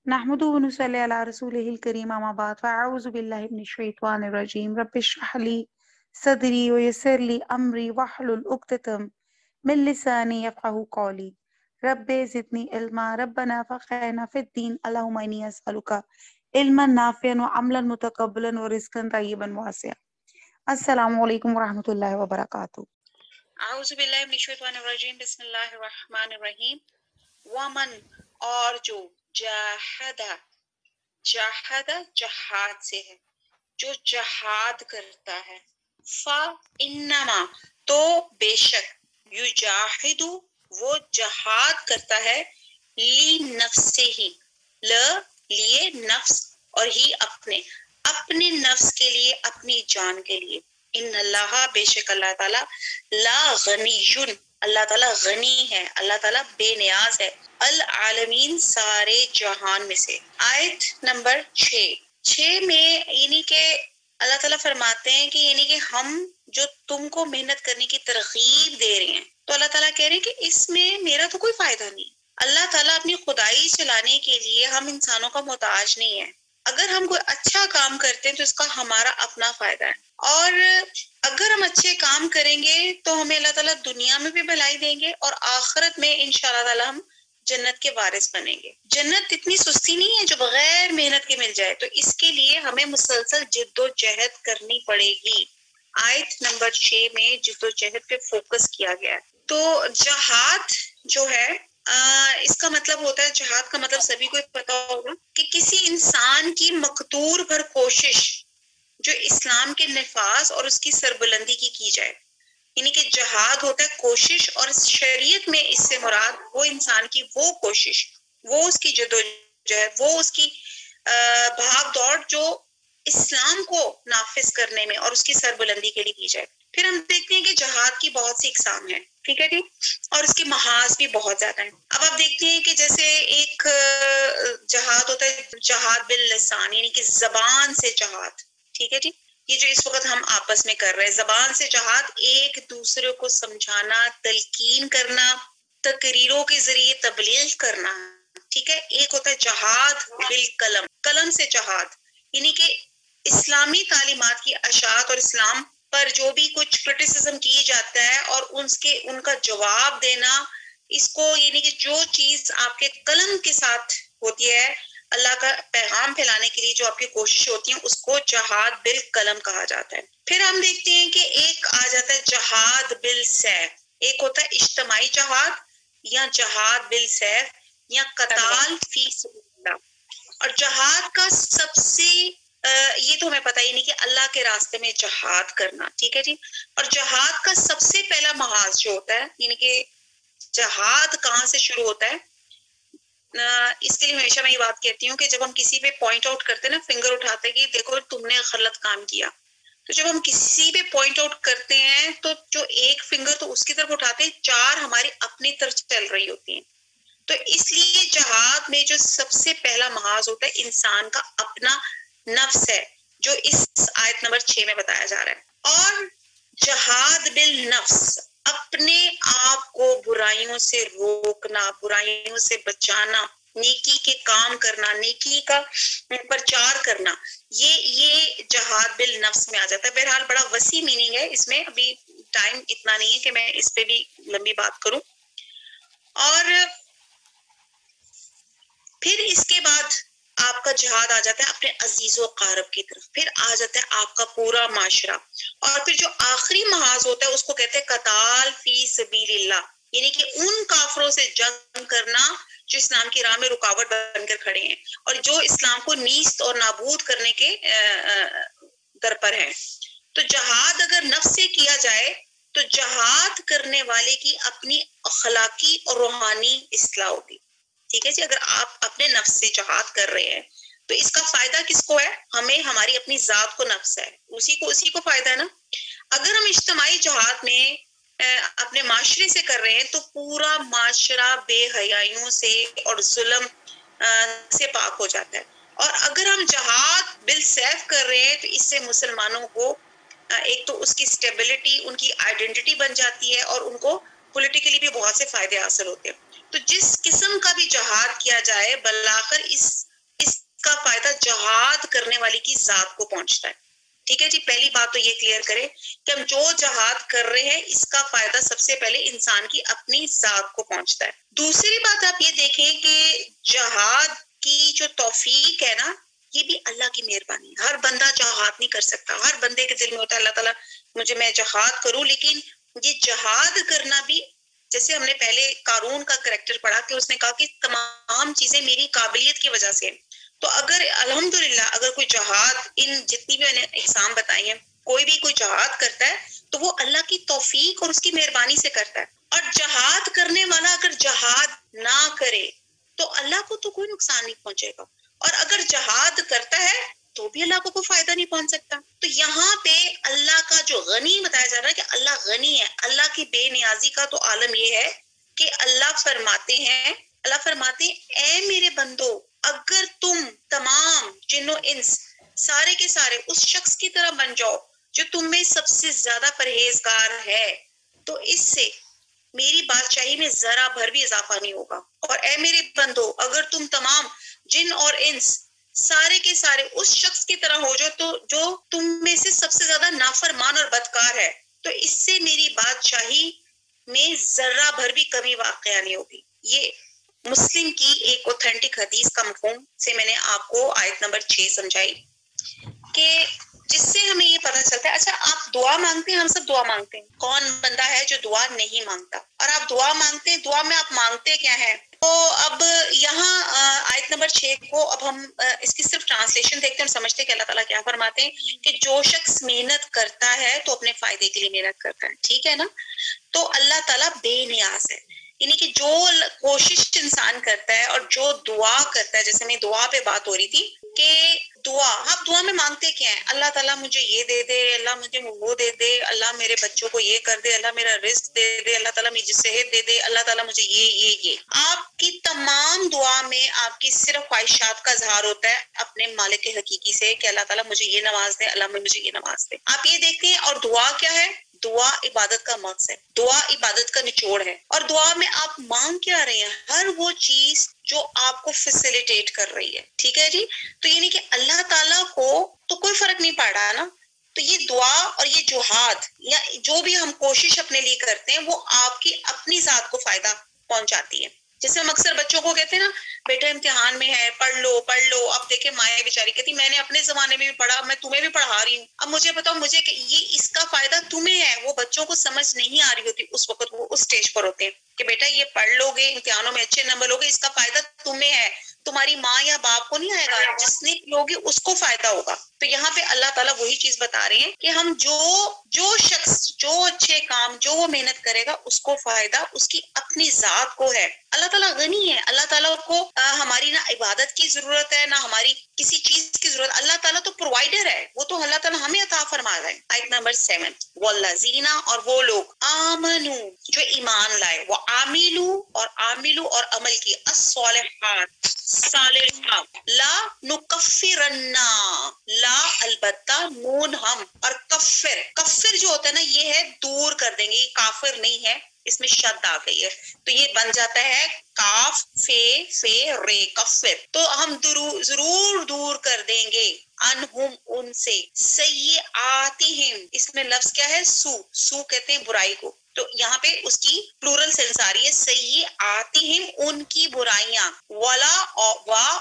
نحمده ونصلي على رسوله الكريم أما بعد فأعوذ بالله من الشيطان الرجيم رب اشرح لي صدري ويسر لي أمري واحلل عقدة من لساني يفقهوا قولي رب زدني علما ربنا فقهنا في الدين اللهم إني أسألك علما نافعا وعملا متقبلا ورزقا طيبا واسعا. السلام علیکم ورحمۃ اللہ وبرکاتہ. اعوذ باللہ من الشیطان الرجیم بسم اللہ الرحمن الرحیم. ومن اور جو جاہد جہاد سے ہے، جو جہاد کرتا ہے، فَإِنَّمَا تو بے شک یجاہد وہ جہاد کرتا ہے لِنَفْسِهِ لیے نفس اور ہی اپنے نفس کے لیے، اپنی جان کے لیے. ان اللہ بے شک اللہ تعالیٰ لا غنی اللہ تعالیٰ غنی ہے، اللہ تعالیٰ بے نیاز ہے، العالمین سارے جہان میں سے. آیت نمبر 6 میں یعنی کہ اللہ تعالیٰ فرماتے ہیں کہ یعنی کہ ہم جو تم کو محنت کرنے کی ترغیب دے رہے ہیں، تو اللہ تعالیٰ کہہ رہے ہیں کہ اس میں میرا تو کوئی فائدہ نہیں. اللہ تعالیٰ اپنی خدائی چلانے کے لیے ہم انسانوں کا محتاج نہیں ہے. اگر ہم کوئی اچھا کام کرتے ہیں تو اس کا ہمارا اپنا فائدہ ہے، اور اگر ہم اچھے کام کریں گے تو ہمیں اللہ تعالیٰ دنیا میں بھی بھلائی دیں گے اور آخرت میں انشاءاللہ تعالیٰ ہم جنت کے وارث بنیں گے. جنت اتنی سستی نہیں ہے جو بغیر محنت کے مل جائے، تو اس کے لیے ہمیں مسلسل جد و جہد کرنی پڑے گی. آیت نمبر 6 میں جد و جہد پہ فوکس کیا گیا ہے. تو جہاد جو ہے اس کا مطلب ہوتا ہے، جہاد کا مطلب سبھی کو پتا ہوگا کہ کسی انسان کی مقدور بھر کوشش جو اسلام کے نفاذ اور اس کی سربلندی کی جائے. یعنی کہ جہاد ہوتا ہے کوشش، اور شریعت میں اس سے مراد وہ انسان کی وہ کوشش، وہ اس کی جدوجہد، وہ اس کی بھاگ دوڑ جو اسلام کو نافذ کرنے میں اور اس کی سربلندی کے لیے کی جائے. پھر ہم دیکھتے ہیں کہ جہاد کی بہت سی اقسام ہیں، ٹھیک ہے جی، اور اس کے محاذ بھی بہت زیادہ ہیں. اب آپ دیکھتے ہیں کہ جیسے ایک جہاد ہوتا ہے جہاد باللسان، یعنی کہ زبان سے جہاد، ٹھیک ہے جی. یہ جو اس وقت ہم آپس میں کر رہے ہیں، زبان سے جہاد، ایک دوسرے کو سمجھانا، تلقین کرنا، تقریروں کے ذریعے تبلیغ کرنا، ٹھیک ہے. ایک ہوتا ہے جہاد بالقلم، قلم سے جہاد، یعنی کہ اسلامی تعلیمات کی اشاعت اور اسلام پر جو بھی کچھ کرٹیسزم کی جاتا ہے اور ان کا جواب دینا، اس کو یعنی کہ جو چیز آپ کے قلم کے ساتھ ہوتی ہے اللہ کا پیغام پھیلانے کے لیے جو آپ کی کوشش ہوتی ہیں، اس کو جہاد بالقلم کہا جاتا ہے. پھر ہم دیکھتے ہیں کہ ایک آ جاتا ہے جہاد بالسیف. ایک ہوتا ہے اجتماعی جہاد یا جہاد بالسیف یا قتال فی سبیل اللہ. اور جہاد کا سب سے یہ تو ہمیں پتہ ہی نہیں کہ اللہ کے راستے میں جہاد کرنا، ٹھیک ہے جی. اور جہاد کا سب سے پہلا محاذ جو ہوتا ہے، یعنی کہ جہاد کہاں سے شروع ہوتا ہے، اس کے لیے ہمیشہ میں یہ بات کہتی ہوں کہ جب ہم کسی پہ پوائنٹ آؤٹ کرتے ہیں نا، فنگر اٹھاتے ہیں کہ دیکھو تم نے غلط کام کیا، تو جب ہم کسی پہ پوائنٹ آؤٹ کرتے ہیں تو جو ایک فنگر تو اس کی طرف اٹھاتے ہیں، 4 ہماری اپنی طرف چل رہی ہوتی ہیں. تو اس لیے جہاد میں جو سب سے پہلا محاذ ہوتا ہے انسان کا اپنا نفس ہے، جو اس آیت نمبر 6 میں بتایا جا رہا ہے. اور جہاد بالنفس، اپنے آپ کو برائیوں سے روکنا، برائیوں سے بچانا، نیکی کے کام کرنا، نیکی کا پرچار کرنا، یہ جہاد بالنفس میں آ جاتا ہے. بہرحال بڑا وسیع میننگ ہے اس میں، ابھی ٹائم اتنا نہیں ہے کہ میں اس پہ بھی لمبی بات کروں. اور پھر اس کے بعد آپ کا جہاد آ جاتا ہے اپنے عزیز و قارب کی طرف، پھر آ جاتا ہے آپ کا پورا معاشرہ، اور پھر جو آخری محاذ ہوتا ہے اس کو کہتے ہیں قتال فی سبیل اللہ، یعنی کہ ان کافروں سے جنگ کرنا جو اسلام کی راہ میں رکاوٹ بن کر کھڑے ہیں اور جو اسلام کو نیست اور نابود کرنے کے در پر ہیں. تو جہاد اگر نفس سے کیا جائے تو جہاد کرنے والے کی اپنی اخلاقی اور روحانی اصلاح ہوگی، ٹھیک ہے جی. اگر آپ اپنے نفس سے جہاد کر رہے ہیں تو اس کا فائدہ کس کو ہے؟ ہمیں، ہماری اپنی ذات کو نفس ہے، اسی کو فائدہ ہے نا. اگر ہم اجتماعی جہاد میں اپنے معاشرے سے کر رہے ہیں تو پورا معاشرہ بے حیائیوں سے اور ظلم سے پاک ہو جاتا ہے. اور اگر ہم جہاد بالسیف کر رہے ہیں تو اس سے مسلمانوں کو ایک تو اس کی سٹیبلٹی، ان کی آئیڈینٹی بن جاتی ہے، اور ان کو پولیٹیکلی بھی بہت سے فائدے حاصل ہوتے ہیں. تو جس قسم کا بھی جہاد کیا جائے بالآخر اس کا فائدہ جہاد کرنے والے کی ذات کو پہنچتا ہے. ٹھیک ہے جی, پہلی بات تو یہ کلیئر کرے کہ ہم جو جہاد کر رہے ہیں اس کا فائدہ سب سے پہلے انسان کی اپنی ذات کو پہنچتا ہے. دوسری بات آپ یہ دیکھیں کہ جہاد کی جو توفیق ہے نا, یہ بھی اللہ کی مہربانی ہے. ہر بندہ جہاد نہیں کر سکتا. ہر بندے کے دل میں ہوتا ہے اللہ تعالیٰ میں جہاد کروں, لیکن یہ جہاد کرنا بھی, جیسے ہم نے پہلے قارون کا کریکٹر پڑھا کہ اس نے کہا کہ تمام چیزیں میری قابلیت کی وجہ سے. تو اگر الحمدللہ اگر کوئی جہاد, ان جتنی بھی میں نے اقسام بتائی ہیں, کوئی جہاد کرتا ہے تو وہ اللہ کی توفیق اور اس کی مہربانی سے کرتا ہے. اور جہاد کرنے والا اگر جہاد نہ کرے تو اللہ کو تو کوئی نقصان نہیں پہنچے گا, اور اگر جہاد کرتا ہے تو بھی اللہ کو کوئی فائدہ نہیں پہنچ سکتا. تو یہاں پہ اللہ کا جو غنی بتایا جا رہا ہے کہ اللہ غنی ہے, اللہ کی بے نیازی کا تو عالم یہ ہے کہ اللہ فرماتے ہیں اے میرے بندو, اگر تم تمام جن و انس سارے کے سارے اس شخص کی طرح بن جاؤ جو تم میں سب سے زیادہ پرہیزگار ہے, تو اس سے میری بادشاہی میں ذرا بھر بھی اضافہ نہیں ہوگا. اور اے میرے بندو, اگر تم تمام جن اور انس سارے کے سارے اس شخص کی طرح ہو جو تم میں سے سب سے زیادہ نافرمان اور بدکار ہے, تو اس سے میری بادشاہی میں ذرہ بھر بھی کمی واقع نہیں ہوگی. یہ مسلم کی ایک اوتھینٹک حدیث کا مفہوم سے میں نے آپ کو آیت نمبر 6 سمجھائی, کہ جس سے ہمیں یہ پتہ چلتا ہے. اچھا, آپ دعا مانگتے ہیں, ہم سب دعا مانگتے ہیں, کون بندہ ہے جو دعا نہیں مانگتا؟ اور آپ دعا مانگتے ہیں, دعا میں آپ مانگتے کیا ہے؟ تو اب یہاں آیت نمبر 6 کو اب ہم اس کی صرف ٹرانسلیشن دیکھتے ہیں, ہم سمجھتے ہیں کہ اللہ تعالیٰ کیا فرماتے ہیں کہ جو شخص محنت کرتا ہے تو اپنے فائدے کے لیے محنت کرتا ہے. ٹھیک ہے نا, تو اللہ تعالیٰ بے نیاز ہے, یعنی کہ جو کوشش انسان کرتا ہے اور جو دعا کرتا ہے, جیسے میں دعا پہ بات ہو رہی تھی کہ دعا, آپ دعا میں مانگتے کیا ہیں؟ اللہ تعالیٰ مجھے یہ دے دے, اللہ مجھے وہ دے دے, اللہ میرے بچوں کو یہ کر دے, اللہ میرا رزق دے دے, اللہ تعالیٰ مجھے صحت دے دے, اللہ تعالیٰ مجھے یہ. آپ کی تمام دعا میں آپ کی صرف خواہشات کا اظہار ہوتا ہے اپنے مالک حقیقی سے کہ اللہ تعالیٰ مجھے یہ نواز دے, اللہ مجھے یہ نواز دے. آپ یہ دیکھتے ہیں. اور دعا کیا ہے؟ دعا عبادت کا مقصد ہے, دعا عبادت کا نچوڑ ہے. اور دعا میں آپ مانگ کیا رہے ہیں؟ ہر وہ چیز جو آپ کو فیسیلیٹیٹ کر رہی ہے. ٹھیک ہے جی, تو یعنی کہ اللہ تعالیٰ کو تو کوئی فرق نہیں پڑ رہا نا. تو یہ دعا اور یہ جہاد یا جو بھی ہم کوشش اپنے لیے کرتے ہیں وہ آپ کی اپنی ذات کو فائدہ پہنچاتی ہے. جیسے ہم اکثر بچوں کو کہتے ہیں نا, بیٹا امتحان میں ہے, پڑھ لو. اب دیکھیں مائیں بیچاری کہتی میں نے اپنے زمانے میں بھی پڑھا, میں تمہیں بھی پڑھا رہی ہوں, اب مجھے بتاؤ مجھے کہ یہ اس کا فائدہ تمہیں ہے. وہ بچوں کو سمجھ نہیں آ رہی ہوتی اس وقت, وہ اس سٹیج پر ہوتے ہیں کہ بیٹا یہ پڑھ لو گے, امتحانوں میں اچھے نمبر لوگے, اس کا فائدہ تمہیں ہے, تمہاری ماں یا باپ کو نہیں آئے گا, جس نے لوگی اس کو فائدہ ہوگا. تو یہاں پہ اللہ تعالیٰ وہی چیز بتا رہے ہیں کہ ہم جو شخص جو اچھے کام جو وہ محنت کرے گا اس کو فائدہ اس کی اپنی ذات کو ہے. اللہ تعالیٰ غنی ہے, اللہ تعالیٰ کو ہماری نہ عبادت کی ضرورت ہے نہ ہماری کسی چیز کی ضرورت. اللہ تعالیٰ تو پرووائڈر ہے, وہ تو اللہ تعالیٰ ہمیں عطا فرما رہا ہے. آیت نمبر 7, والذین, اور وہ لوگ, آمنو, جو ایمان لائے, وہ عاملو اور عمل کی, الصالحات, صالحات, لا نکفرن, لا البتہ, نون ہم, اور کفر جو ہوتا ہے نا یہ ہے دور کر دیں گے, کافر نہیں ہے, اس میں شد آ گئی ہے تو یہ بن جاتا ہے کاف فے رے, کفر. تو ہم ضرور دور کر دیں گے, انہم, ان سے, سیئاتہم, اس میں لفظ کیا ہے؟ سو کہتے ہیں برائی کو, تو یہاں پہ اس کی پلورل سینس آ رہی ہے, سیئاتہم, ان کی برائیاں, ولا,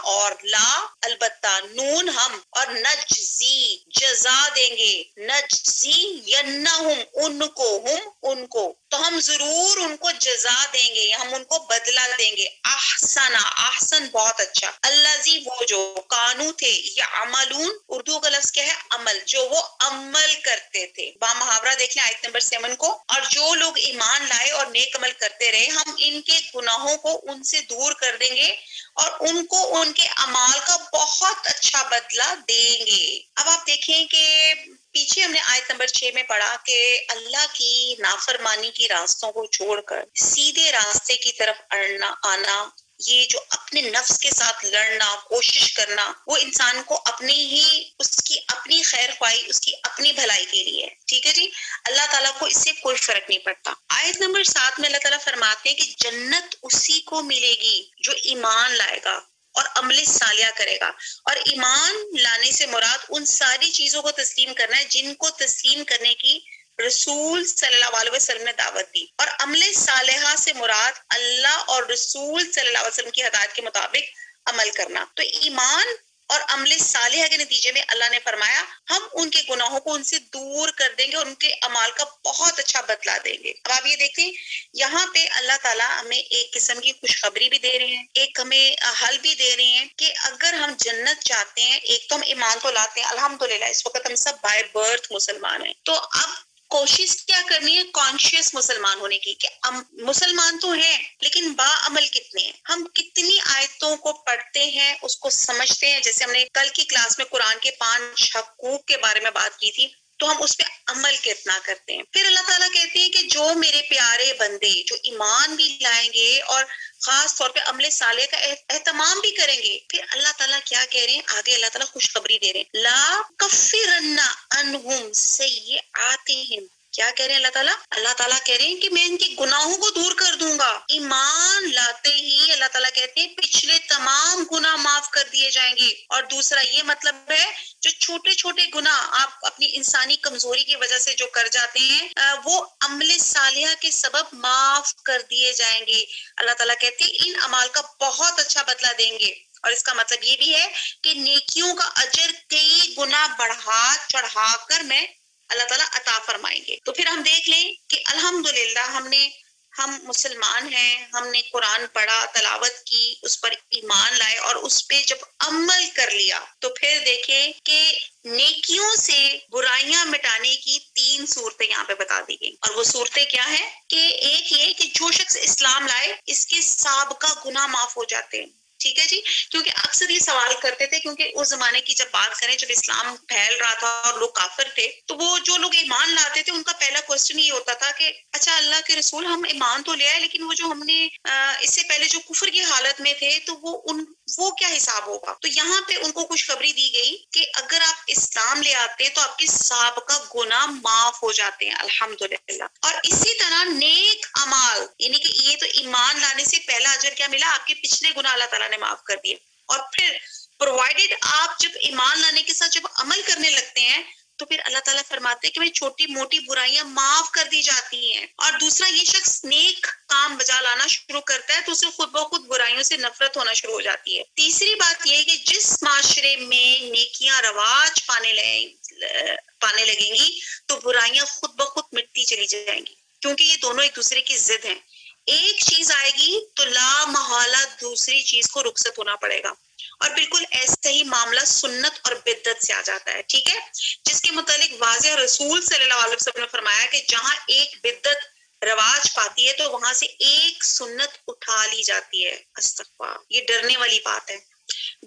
اور لا البتہ, نون ہم, اور نجزی, جزا دیں گے, نجزی ینہم, ان کو, ہم, ان کو, تو ہم ضرور ان کو جزا دیں گے, ہم ان کو بدلہ دیں گے, احسن, بہت اچھا, الذی, وہ جو, کانو تھے, یعملون, اردو کا لفظ کیا ہے؟ عمل, جو وہ عمل کرتے تھے. با محاورہ دیکھ لیں آیت نمبر 7 کو, اور جو لوگ ایمان لائے اور نیک عمل کرتے رہے ہم ان کے گناہوں کو ان سے دور کر دیں گے اور ان کو ان کے اعمال کا بہت اچھا بدلہ دیں گے. اب آپ دیکھیں کہ پیچھے ہم نے آیت نمبر 6 میں پڑھا کہ اللہ کی نافرمانی کی راستوں کو چھوڑ کر سیدھے راستے کی طرف آنا, یہ جو اپنے نفس کے ساتھ لڑنا, کوشش کرنا, وہ انسان کو اس کی اپنی خیر خواہی, اس کی اپنی بھلائی کے لیے ہے. ٹھیک ہے جی, اللہ تعالیٰ کو اس سے کوئی فرق نہیں پڑتا. آیت نمبر 7 میں اللہ تعالیٰ فرماتے ہیں کہ جنت اسی کو ملے گی جو ایمان لائے گا اور عمل صالحہ کرے گا. اور ایمان لانے سے مراد ان ساری چیزوں کو تسلیم کرنا ہے جن کو تسلیم کرنے کی رسول صلی اللہ علیہ وسلم نے دعوت دی. اور عمل صالحہ سے مراد اللہ اور رسول صلی اللہ علیہ وسلم کی ہدایت کے مطابق عمل کرنا. تو ایمان اور عمل صالحہ کے نتیجے میں اللہ نے فرمایا ہم ان کے گناہوں کو ان سے دور کر دیں گے اور ان کے اعمال کا بہت اچھا بدلہ دیں گے. اب آپ یہ دیکھیں یہاں پہ اللہ تعالیٰ ہمیں ایک قسم کی خوشخبری بھی دے رہے ہیں, ایک ہمیں حل بھی دے رہے ہیں کہ اگر ہم جنت چاہتے ہیں, ایک تو ہم ایمان تو لاتے ہیں الحمدللہ, اس وقت ہم سب بائی برتھ مسلمان ہیں, تو اب کوشش کیا کرنی ہے کانشیس مسلمان ہونے کی کہ ہم مسلمان تو ہیں لیکن با عمل کتنے ہیں, ہم کتنی آیتوں کو پڑھتے ہیں, اس کو سمجھتے ہیں. جیسے ہم نے کل کی کلاس میں قرآن کے 5 حقوق کے بارے میں بات کی تھی, تو ہم اس پہ عمل کتنا کرتے ہیں. پھر اللہ تعالیٰ کہتے ہیں کہ جو میرے پیارے بندے جو ایمان بھی لائیں گے اور خاص طور پہ عمل صالح کا اہتمام بھی کریں گے, پھر اللہ تعالیٰ کیا کہہ رہے ہیں آگے, اللہ تعالیٰ خوشخبری دے رہے ہیں لا کفرن عنہم سیئاتہم. کیا کہہ رہے ہیں اللہ تعالیٰ؟ اللہ تعالیٰ کہہ رہے ہیں کہ میں ان کے گناہوں کو دور کر دوں گا. ایمان لاتے ہی اللہ تعالیٰ کہتے ہیں پچھلے تمام گناہ معاف کر دیے جائیں گے. اور دوسرا یہ مطلب ہے جو چھوٹے چھوٹے گناہ آپ اپنی انسانی کمزوری کی وجہ سے جو کر جاتے ہیں وہ عمل صالحہ کے سبب معاف کر دیے جائیں گے. اللہ تعالیٰ کہتے ہیں ان اعمال کا بہت اچھا بدلہ دیں گے. اور اس کا مطلب یہ بھی ہے کہ نیکیوں کا اجر کئی گنا بڑھا چڑھا کر میں اللہ تعالیٰ عطا فرمائیں گے. تو پھر ہم دیکھ لیں کہ الحمدللہ ہم مسلمان ہیں, ہم نے قرآن پڑھا, تلاوت کی, اس پر ایمان لائے اور اس پہ جب عمل کر لیا تو پھر دیکھیں کہ نیکیوں سے برائیاں مٹانے کی 3 صورتیں یہاں پہ بتا دی گئی. اور وہ صورتیں کیا ہیں کہ ایک یہ کہ جو شخص اسلام لائے اس کے سابقہ گناہ معاف ہو جاتے ہیں. ٹھیک ہے جی, کیونکہ اکثر یہ سوال کرتے تھے, کیونکہ اس زمانے کی جب بات کریں جب اسلام پھیل رہا تھا اور لوگ کافر تھے, تو وہ جو لوگ ایمان لاتے تھے ان کا پہلا کوسچن یہ ہوتا تھا کہ اچھا اللہ کے رسول ہم ایمان تو لے آئے لیکن وہ جو ہم نے اس سے پہلے جو کفر کی حالت میں تھے تو وہ کیا حساب ہوگا. تو یہاں پہ ان کو خوشخبری دی گئی کہ اگر آپ اسلام لے آتے تو آپ کے سابقہ گناہ معاف ہو جاتے ہیں الحمدللہ. اور اسی طرح نیک اعمال, یعنی کہ یہ تو ایمان لانے سے پہلا اجر کیا ملا, آپ کے پچھلے گناہ اللہ تعالیٰ نے معاف کر دیے. اور پھر پرووائڈیڈ آپ جب ایمان لانے کے ساتھ جب عمل کرنے لگتے ہیں تو پھر اللہ تعالیٰ فرماتے ہیں کہ چھوٹی موٹی برائیاں معاف کر دی جاتی ہیں. اور دوسرا یہ شخص نیک کام بجا لانا شروع کرتا ہے تو اسے خود بخود برائیوں سے نفرت ہونا شروع ہو جاتی ہے. تیسری بات یہ ہے کہ جس معاشرے میں نیکیاں رواج پانے لگیں گی تو برائیاں خود بخود مٹتی چلی جائیں گی, کیونکہ یہ دونوں ایک دوسرے کی ضد ہیں. ایک چیز آئے گی تو لا محالہ دوسری چیز کو رخصت ہونا پڑے گا. اور بالکل ایسا ہی معاملہ سنت اور بدعت سے آ جاتا ہے. ٹھیک ہے, جس کے متعلق واضح رسول صلی اللہ علیہ وسلم نے فرمایا کہ جہاں ایک بدعت رواج پاتی ہے تو وہاں سے ایک سنت اٹھا لی جاتی ہے. استغفار, یہ ڈرنے والی بات ہے.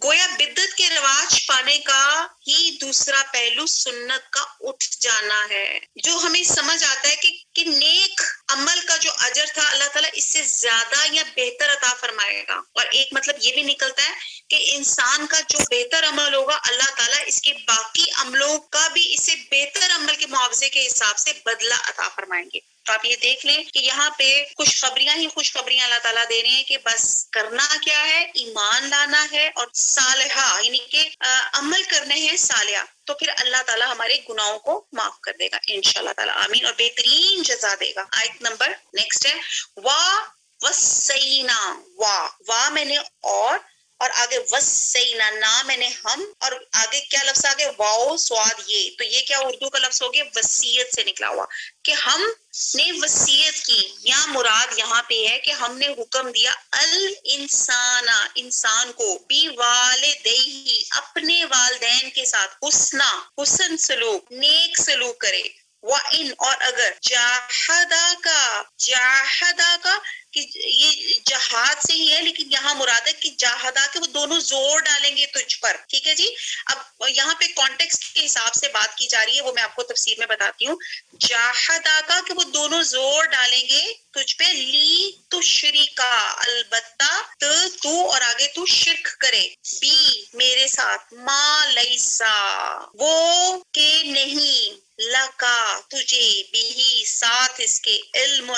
گویا بدعت کے رواج پانے کا ہی دوسرا پہلو سنت کا اٹھ جانا ہے, جو ہمیں سمجھ آتا ہے کہ نیک عمل کا جو اجر تھا اللہ تعالیٰ اس سے زیادہ یا بہتر عطا فرمائے گا. اور ایک مطلب یہ بھی نکلتا ہے کہ انسان کا جو بہتر عمل ہوگا اللہ تعالیٰ اس کے باقی عملوں کا بھی اسے بہتر عمل کے معاوضے کے حساب سے بدلہ عطا فرمائیں گے. تو آپ یہ دیکھ لیں کہ یہاں پہ خوشخبریاں ہی خوشخبریاں اللہ تعالیٰ دے رہے ہیں کہ بس کرنا کیا ہے, ایمان لانا ہے اور صالحہ یعنی کہ عمل کرنے ہیں صالحہ, تو پھر اللہ تعالیٰ ہمارے گناہوں کو معاف کر دے گا انشاءاللہ تعالیٰ, آمین, اور بہترین جزا دے گا. آیت نمبر نیکسٹ ہے وَوَصَّيْنَا, وا میں نے اور آگے وَصَّيْنَا نا میں نے ہم, اور آگے کیا لفظ آگے واو سواد یہ, تو یہ کیا اردو کا لفظ ہو گیا وصیت سے نکلا ہوا کہ ہم نے وصیت کی. یا مراد یہاں پہ ہے کہ ہم نے حکم دیا انسان کو بی والدیہ اپنے والدین کے ساتھ حسن سلوک, نیک سلوک کرے. وَإِنْ اور اگر جاہدہ کا کہ یہ جہاد سے ہی ہے لیکن یہاں مراد ہے کہ جاہدہ کہ وہ دونوں زور ڈالیں گے تجھ پر. ٹھیک ہے جی, اب یہاں پہ کانٹیکسٹ کے حساب سے بات کی جا رہی ہے, وہ میں آپ کو تفسیر میں بتاتی ہوں. جاہدہ کا کہ وہ دونوں زور ڈالیں گے تجھ پہ, لی تو شریکا البتہ تو اور آگے تو شرک کرے, بی میرے ساتھ, ما لیسا وہ کہ نہیں, لکا تجھے, بھی ساتھ اس کے, علم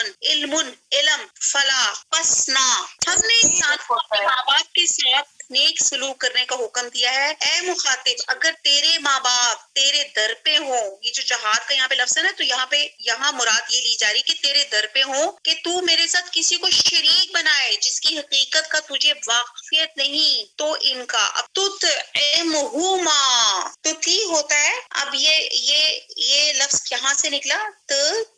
فلا پسنا. ہم نے انسان کو اپنے ماں باپ کے ساتھ نیک سلوک کرنے کا حکم دیا ہے. اے مخاطب اگر تیرے ماں باپ تیرے در پہ ہوں، یہ جو جہاد کا یہاں پہ لفظ ہے نا، تو یہاں مراد یہ لی جا رہی کہ تیرے در پہ ہوں کہ تو میرے ساتھ کسی کو شریک بنائے جس کی حقیقت کا تجھے واقفیت نہیں، تو ان کا اب تطعمہما تو تھی ہوتا ہے. اب یہ لفظ کہاں سے نکلا؟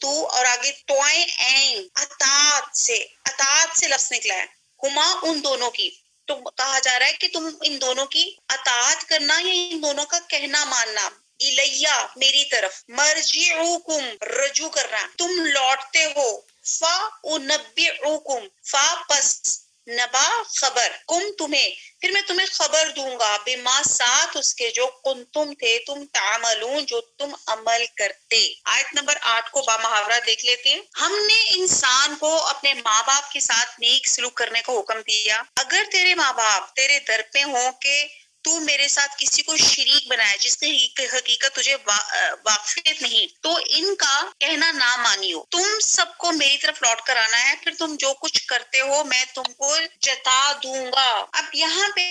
تو اور آگے توئیں این اطاعت سے لفظ نکلا ہے. ہما ان دونوں کی، تو کہا جا رہا ہے کہ تم ان دونوں کی اطاعت کرنا یا ان دونوں کا کہنا ماننا. الیہ میری طرف، مرجعوکم رجوع کرنا، تم لوٹتے ہو. فانبئوکم فا پس نبا خبر، کم تمہیں پھر میں تمہیں خبر دوں گا، بما ساتھ اس کے جو کنتم تھے تم تعملون جو تم عمل کرتے. آیت نمبر 8 کو با محاورہ دیکھ لیتے ہیں. ہم نے انسان کو اپنے ماں باپ کے ساتھ نیک سلوک کرنے کا حکم دیا. اگر تیرے ماں باپ تیرے در پہ ہوں کہ تو میرے ساتھ کسی کو شریک بنائے جس کی حقیقت تجھے واقفیت نہیں، تو ان کا کہنا نہ مانیو. تم سب کو میری طرف لوٹ کر آنا ہے، پھر تم جو کچھ کرتے ہو میں تم کو جتا دوں گا. اب یہاں پہ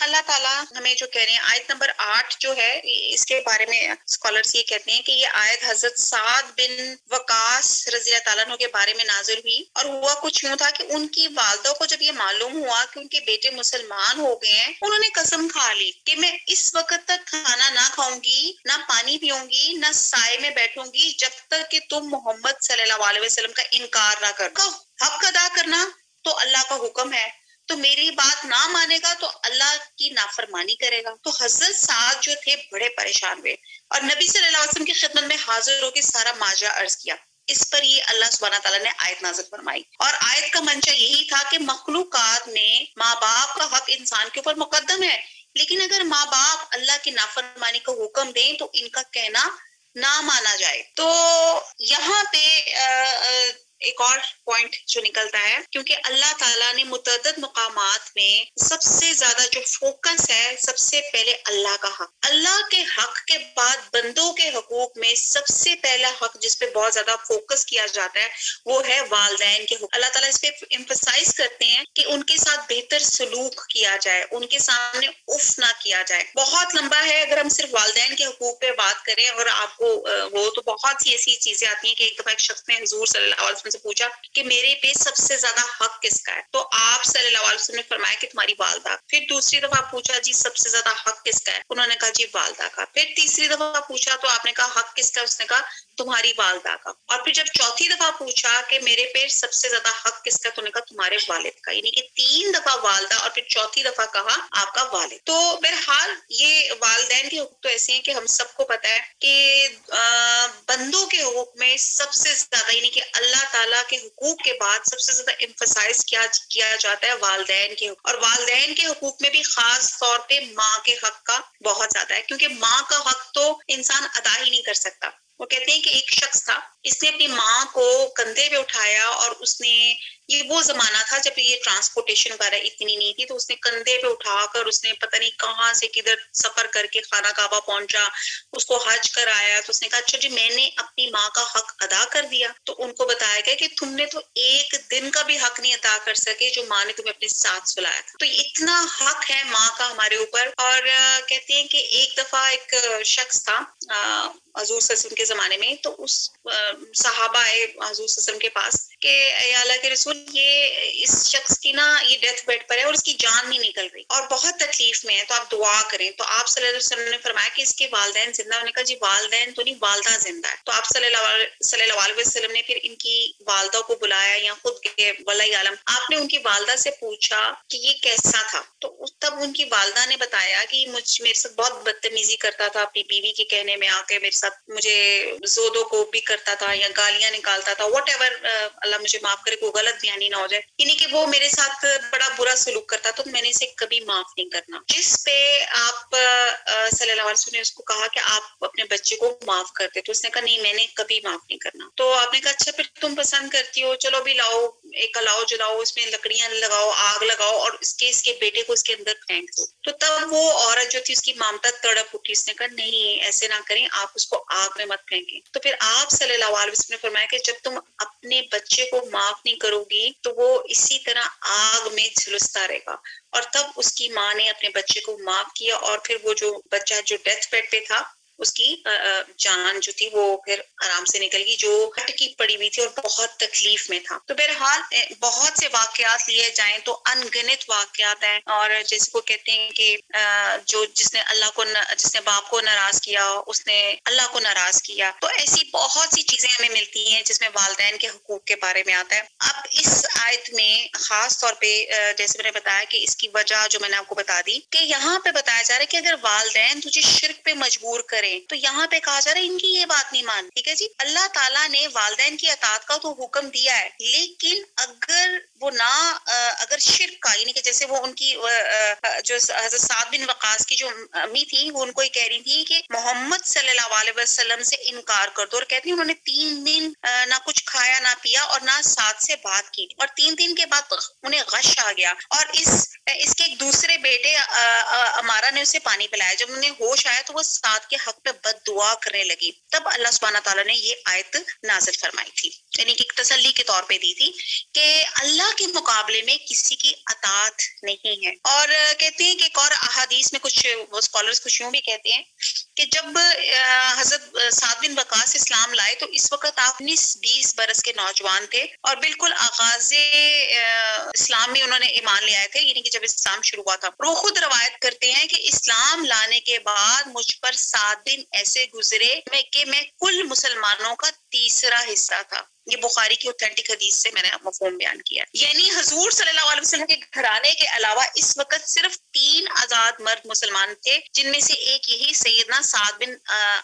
اللہ تعالیٰ ہمیں جو کہہ رہے ہیں، آیت نمبر 8 جو ہے اس کے بارے میں اسکالرز یہ کہتے ہیں کہ یہ آیت حضرت سعد بن وقاص رضی اللہ تعالیٰ عنہ کے بارے میں نازل ہوئی، اور ہوا کچھ یوں تھا کہ ان کی والدہ کو جب یہ معلوم ہوا کہ ان کے بیٹے مسلمان ہو گئے ہیں، انہوں نے قسم کھا لی کہ میں اس وقت تک کھانا نہ کھاؤں گی، نہ پانی پیوں گی، نہ سائے میں بیٹھوں گی جب تک کہ تم محمد صلی اللہ علیہ وسلم کا انکار نہ کر. حق ادا کرنا تو اللہ کا حکم ہے، تو میری بات نہ مانے گا تو اللہ کی نافرمانی کرے گا. تو حضرت سعد جو تھے بڑے پریشان ہوئے اور نبی صلی اللہ علیہ وسلم کی خدمت میں حاضر ہو کے سارا ماجرا عرض کیا. اس پر یہ اللہ سبحانہ تعالیٰ نے آیت نازل فرمائی، اور آیت کا منشا یہی تھا کہ مخلوقات میں ماں باپ کا حق انسان کے اوپر مقدم ہے، لیکن اگر ماں باپ اللہ کی نافرمانی کا حکم دیں تو ان کا کہنا نہ مانا جائے. تو یہاں پہ ایک اور پوائنٹ جو نکلتا ہے، کیونکہ اللہ تعالیٰ نے متعدد مقامات میں سب سے زیادہ جو فوکس ہے سب سے پہلے اللہ کا حق، اللہ کے حق کے بعد بندوں کے حقوق میں سب سے پہلا حق جس پہ بہت زیادہ فوکس کیا جاتا ہے وہ ہے والدین کے حقوق. اللہ تعالیٰ اس پہ ایمفسائز کرتے ہیں کہ ان کے ساتھ بہتر سلوک کیا جائے، ان کے سامنے اف نہ کیا جائے. بہت لمبا ہے، اگر ہم صرف والدین کے حقوق پہ بات کریں اور آپ کو وہ تو بہت سی ایسی چیزیں آتی ہیں کہ ایک دفعہ ایک شخص نے حضور صلی اللہ علیہ وسلم سے پوچھا کہ میرے پہ سب سے زیادہ حق کس کا ہے، تو آپ صلی اللہ علیہ وسلم نے فرمایا کہ تمہاری والدہ. پھر دوسری دفعہ پوچھا جی سب سے زیادہ حق کس کا ہے، انہوں نے کہا جی والدہ کا. پھر تیسری دفعہ پوچھا تو آپ نے کہا حق کس کا، اس نے کہا تمہاری والدہ کا. اور پھر جب چوتھی دفعہ پوچھا کہ میرے پہ سب سے زیادہ حق کس کا، تو نے کہا تمہارے والد کا. یعنی کہ 3 دفعہ والدہ اور پھر چوتھی دفعہ کہا آپ کا والد. تو بہرحال یہ والدین کے حقوق تو ایسے ہیں کہ ہم سب کو پتا ہے کہ بندوں کے حقوق میں سب سے زیادہ، یعنی کہ اللہ تعالیٰ کے حقوق کے بعد سب سے زیادہ ایمفسائز کیا جاتا ہے والدین کے حقوق. اور والدین کے حقوق میں بھی خاص طور پہ ماں کے حق کا بہت زیادہ ہے، کیونکہ ماں کا حق تو انسان ادا ہی نہیں کر سکتا. وہ کہتے ہیں کہ ایک شخص تھا، اس نے اپنی ماں کو کندھے پہ اٹھایا، اور اس نے، یہ وہ زمانہ تھا جب یہ ٹرانسپورٹیشن وغیرہ اتنی نہیں تھی، تو اس نے کندھے پہ اٹھا کر اس نے پتہ نہیں کہاں سے کدھر سفر کر کے خانہ کعبہ پہنچا، اس کو حج کرایا. تو اس نے کہا اچھا جی میں نے اپنی ماں کا حق ادا کر دیا. تو ان کو بتایا گیا کہ تم نے تو ایک دن کا بھی حق نہیں ادا کر سکے جو ماں نے تمہیں اپنے ساتھ سلایا تھا. تو اتنا حق ہے ماں کا ہمارے اوپر. اور کہتے ہیں کہ ایک دفعہ ایک شخص تھا حضور صلی اللہ علیہ وسلم کے زمانے میں، تو اس صحابہ آئے حضور صلی اللہ علیہ وسلم کے پاس کہ اے اللہ کے رسول، یہ اس شخص کی نا یہ ڈیتھ بیڈ پر ہے اور اس کی جان نہیں نکل رہی اور بہت تکلیف میں ہے، تو آپ دعا کریں. تو آپ صلی اللہ علیہ وسلم نے فرمایا کہ اس کے والدین زندہ. انہوں نے کہا جی والدین تو نہیں، والدہ زندہ ہے. تو آپ صلی اللہ علیہ وسلم نے پھر ان کی والدہ کو بلایا، یا خود گئے واللہ عالم. آپ نے ان کی والدہ سے پوچھا کہ یہ کیسا تھا، تو تب ان کی والدہ نے بتایا کہ میرے ساتھ بہت بدتمیزی کرتا تھا، اپنی بیوی کے کہنے میں آ کے میرے ساتھ مجھے زودو کو بھی کرتا تھا یا گالیاں نکالتا تھا، واٹ ایور، اللہ مجھے معاف کرے کوئی غلط بیانی نہ ہو جائے، یعنی کہ وہ میرے ساتھ بڑا برا سلوک کرتا، تو میں نے اسے کبھی معاف نہیں کرنا. جس پہ آپ صلی اللہ علیہ وسلم نے اس کو کہا کہ آپ اپنے بچے کو معاف کرتے، تو اس نے کہا نہیں میں نے کبھی معاف نہیں کرنا. تو آپ نے کہا اچھا پھر تم پسند کرتی ہو، چلو بھی لاؤ، ایک کلاؤ جلاؤ، اس میں لکڑیاں لگاؤ، آگ لگاؤ، اور اس کے بیٹے کو اس کے اندر پھینک دو. تو تب وہ عورت جو تھی اس کی مامتا تڑپ اٹھی، اس نے کہا نہیں ایسے نہ کریں، آپ اس کو آگ میں مت پھینکیں. تو پھر آپ صلی اللہ علیہ وسلم نے فرمایا کہ جب تم اپنے بچے کو معاف نہیں کرو گی تو وہ اسی طرح آگ میں جھلستا رہے گا. اور تب اس کی ماں نے اپنے بچے کو معاف کیا، اور پھر وہ جو بچہ جو ڈیتھ بیڈ پہ تھا اس کی جان جو تھی وہ پھر آرام سے نکل گئی، جو اٹکی پڑی ہوئی تھی اور بہت تکلیف میں تھا۔ تو بہرحال بہت سے واقعات لیے جائیں تو ان گنت واقعات ہیں، اور جیسے کو کہتے ہیں کہ جس نے باپ کو ناراض کیا اس نے اللہ کو ناراض کیا۔ تو ایسی بہت سی چیزیں ہمیں ملتی ہیں جس میں والدین کے حقوق کے بارے میں آتا ہے۔ اب اس آیت میں خاص طور پہ جیسے میں نے بتایا کہ اس کی وجہ جو میں نے آپ کو بتا دی کہ یہاں پہ بتایا جا رہا ہے کہ اگر والدین تجھے شرک پہ مجبور کریں تو یہاں پہ کہا جا رہا ہے ان کی یہ بات نہیں مان، ٹھیک ہے جی۔ اللہ تعالیٰ نے والدین کی اطاعت کا تو حکم دیا ہے، لیکن اگر وہ اگر شرک کا، یعنی کہ جیسے وہ ان کی جو حضرت سعد بن وقاص کی جو امی تھی وہ ان کو یہ کہہ رہی تھی کہ محمد صلی اللہ علیہ وسلم سے انکار کر دو، اور کہتی ہیں انہوں نے 3 دن نہ کچھ کھایا نہ پیا اور نہ سعد سے بات کی، اور 3 دن کے بعد انہیں غش آ گیا، اور اس کے ایک دوسرے بیٹے امارا نے اسے پانی پلایا۔ جب انہیں ہوش آیا تو وہ سعد کے حق پہ بد دعا کرنے لگی، تب اللہ سبحانہ تعالیٰ نے یہ آیت نازل فرمائی تھی، یعنی کہ تسلی کے طور پہ دی تھی کہ اللہ کے مقابلے میں کسی کی اطاعت نہیں ہے۔ اور کہتے ہیں کہ ایک اور احادیث میں کچھ اسکالرز کچھ یوں بھی کہتے ہیں کہ جب حضرت سعد بن وقاص اسلام لائے تو اس وقت آپ 19-20 برس کے نوجوان تھے، اور بالکل آغاز اسلام میں انہوں نے ایمان لے آئے تھے، یعنی کہ جب اسلام شروع ہوا تھا۔ وہ خود روایت کرتے ہیں کہ اسلام لانے کے بعد مجھ پر 7 دن ایسے گزرے کہ میں کل مسلمانوں کا تیسرا حصہ تھا۔ یہ بخاری کی اوتھینٹک حدیث سے میں نے مفہوم بیان کیا، یعنی حضور صلی اللہ علیہ وسلم کے گھرانے کے علاوہ اس وقت صرف 3 آزاد مرد مسلمان تھے، جن میں سے ایک یہی سیدنا سعد بن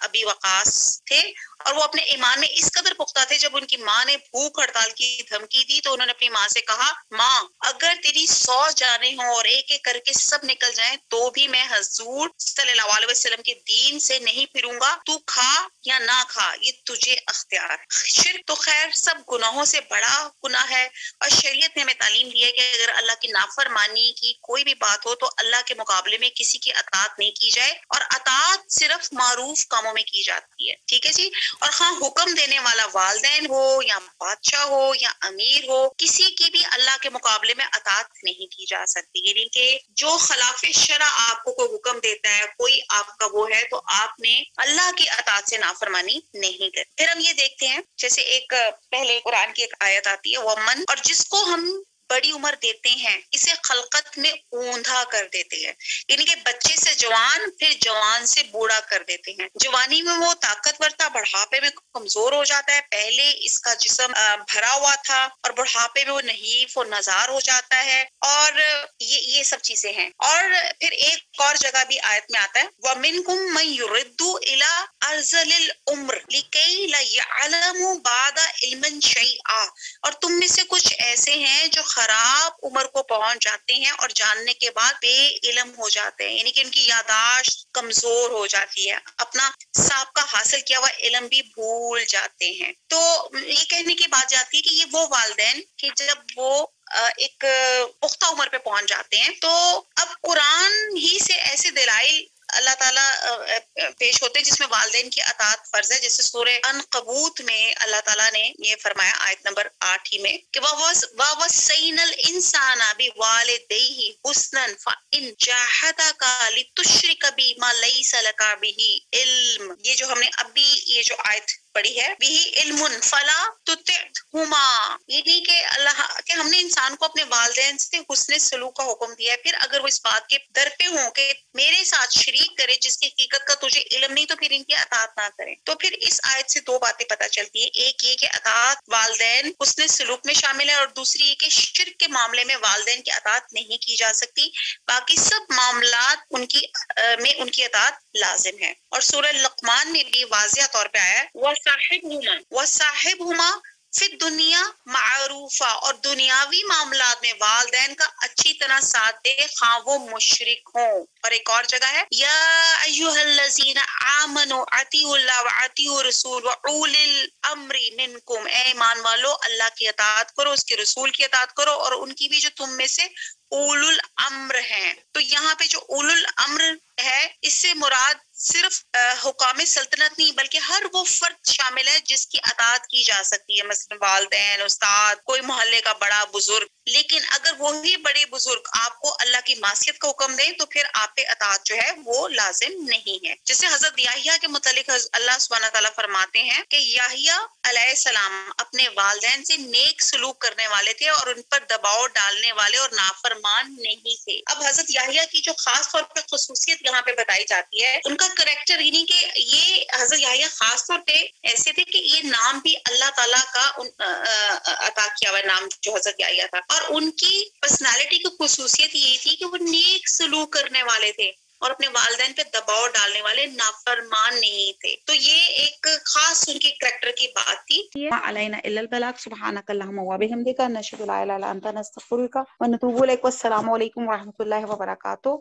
ابی وقاص تھے، اور وہ اپنے ایمان میں اس قدر پختہ تھے جب ان کی ماں نے بھوک ہڑتال کی دھمکی دی تو انہوں نے اپنی ماں سے کہا، ماں اگر تیری 100 جانیں ہوں اور ایک ایک کر کے سب نکل جائیں تو بھی میں حضور صلی اللہ علیہ وسلم کے دین سے نہیں پھروں گا، تو کھا یا نہ کھا یہ تجھے اختیار ہے۔ شرک تو خیر سب گناہوں سے بڑا گناہ ہے، اور شریعت نے ہمیں تعلیم دی ہے کہ اگر اللہ کی نافرمانی کی کوئی بھی بات ہو تو اللہ کے مقابلے میں کسی کی اطاعت نہیں کی جائے، اور اطاعت صرف معروف کاموں میں کی جاتی ہے، ٹھیک ہے جی۔ اور خواہ حکم دینے والا والدین ہو یا بادشاہ ہو یا امیر ہو، کسی کی بھی اللہ کے مقابلے میں اطاعت نہیں کی جا سکتی، یعنی کہ جو خلاف شرع آپ کو کوئی حکم دیتا ہے، کوئی آپ کا وہ ہے، تو آپ نے اللہ کی اطاعت سے نافرمانی نہیں کرتی۔ پھر ہم یہ دیکھتے ہیں جیسے ایک پہلے قرآن کی ایک آیت آتی ہے، وَمَن، اور جس کو ہم بڑی عمر دیتے ہیں اسے خلقت میں اوندھا کر دیتے ہیں، یعنی کہ بچے سے جوان پھر جوان سے بوڑھا کر دیتے ہیں۔ جوانی میں وہ طاقتور تھا، بڑھاپے میں کمزور ہو جاتا ہے، پہلے اس کا جسم بھرا ہوا تھا اور بڑھاپے میں وہ نحیف و نزار ہو جاتا ہے، اور یہ سب چیزیں ہیں۔ اور پھر ایک اور جگہ بھی آیت میں آتا ہے، وَمِنْكُمْ مَنْ يُرِدُّ إِلَىٰ أَرْذَلِ الْعُمْرِ لِكَيْ لَا يَعْلَمُ بَعْدَ عِلْمٍ شَيْئًا، اور تم میں سے کچھ ایسے ہیں جو خراب عمر کو پہنچ جاتے ہیں اور جاننے کے بعد بے علم ہو جاتے ہیں، یعنی کہ ان کی یادداشت کمزور ہو جاتی ہے، اپنا سابقہ حاصل کیا ہوا علم بھی بھول جاتے ہیں۔ تو یہ کہنے کی بات جاتی ہے کہ یہ وہ والدین کہ جب وہ ایک پختہ عمر پہ پہنچ جاتے ہیں، تو اب قرآن ہی سے ایسے دلائل اللہ تعالیٰ پیش ہوتے ہیں جس میں والدین کی اطاعت فرض ہے، جیسے سورہ عنکبوت میں اللہ تعالیٰ نے یہ فرمایا آیت نمبر 8 ہی میں کہ وَوَصَّيْنَا الْإِنسَانَ بِوَالِدَيْهِ حُسْنًا فَإِنْ جَاهَدَاكَ لِتُشْرِكَ بِي مَا لَيْسَ لَكَ بِهِ عِلْمٌ، یہ جو ہم نے ابھی یہ جو آیت پڑھی ہے، بِهِ عِلْمٌ فَلَا تُطِعْهُمَا، یعنی کہ اللہ کہ ہم نے انسان کو اپنے والدین سے حسن سلوک کا حکم دیا ہے، پھر اگر وہ اس بات کے در پہ ہوں کہ میرے ساتھ شریک کرے جس کی حقیقت کا تجھے علم نہیں، تو پھر ان کی اطاعت نہ کرے۔ تو پھر اس آیت سے 2 باتیں پتہ چلتی ہیں، ایک یہ کہ اطاعت والدین حسن سلوک میں شامل ہے، اور دوسری یہ کہ شرک کے معاملے میں والدین کی اطاعت نہیں کی جا سکتی، باقی سب معاملات ان کی اطاعت لازم ہے۔ اور سورہ لقمان میں بھی واضح طور پہ آیا ہے وَصَاحِبْهُمَا فی الدنیا معروفہ، اور دنیاوی معاملات میں والدین کا اچھی طرح ساتھ دے خواہ وہ مشرک ہوں۔ اور ایک اور جگہ ہے یا ایھا الذین آمنوا اطیعوا اللہ واطیعوا الرسول واولی الامر منکم، اے ایمان والو اللہ کی اطاعت کرو، اس کے رسول کی اطاعت کرو، اور ان کی بھی جو تم میں سے اولو الامر ہیں۔ تو یہاں پہ جو اولو الامر ہے اس سے مراد صرف حکام سلطنت نہیں بلکہ ہر وہ فرد شامل ہے جس کی اطاعت کی جا سکتی ہے، مثلا والدین، استاد، کوئی محلے کا بڑا بزرگ. لیکن اگر وہی بڑے بزرگ آپ کو اللہ کی معصیت کا حکم دیں تو پھر آپ پہ اطاعت جو ہے وہ لازم نہیں ہے. جیسے حضرت یحییٰ کے متعلق اللہ سبحانہ تعالیٰ فرماتے ہیں کہ یحییٰ علیہ السلام اپنے والدین سے نیک سلوک کرنے والے تھے اور ان پر دباؤ ڈالنے والے اور نافرمان نہیں تھے. اب حضرت یحییٰ کی جو خاص طور پہ خصوصیت یہاں پہ بتائی جاتی ہے، ان کا کریکٹر، یعنی کہ یہ حضرت یحییٰ خاص طور پہ ایسے تھے کہ یہ نام بھی اللہ تعالیٰ کا عطا کیا ہوا نام جو حضرت یحییٰ تھا، اور ان کی پرسنالٹی کی خصوصیت یہی تھی کہ وہ نیک سلوک کرنے والے تھے اور اپنے والدین پہ دباؤ ڈالنے والے نافرمان نہیں تھے. تو یہ ایک خاص ان کے کریکٹر کی بات تھی. علینا الا البلاغ سبحانك اللهم وبحمدك نشهد لا اله الا انت نستغفرك ونتوب اليك والسلام علیکم ورحمۃ اللہ وبرکاتہ.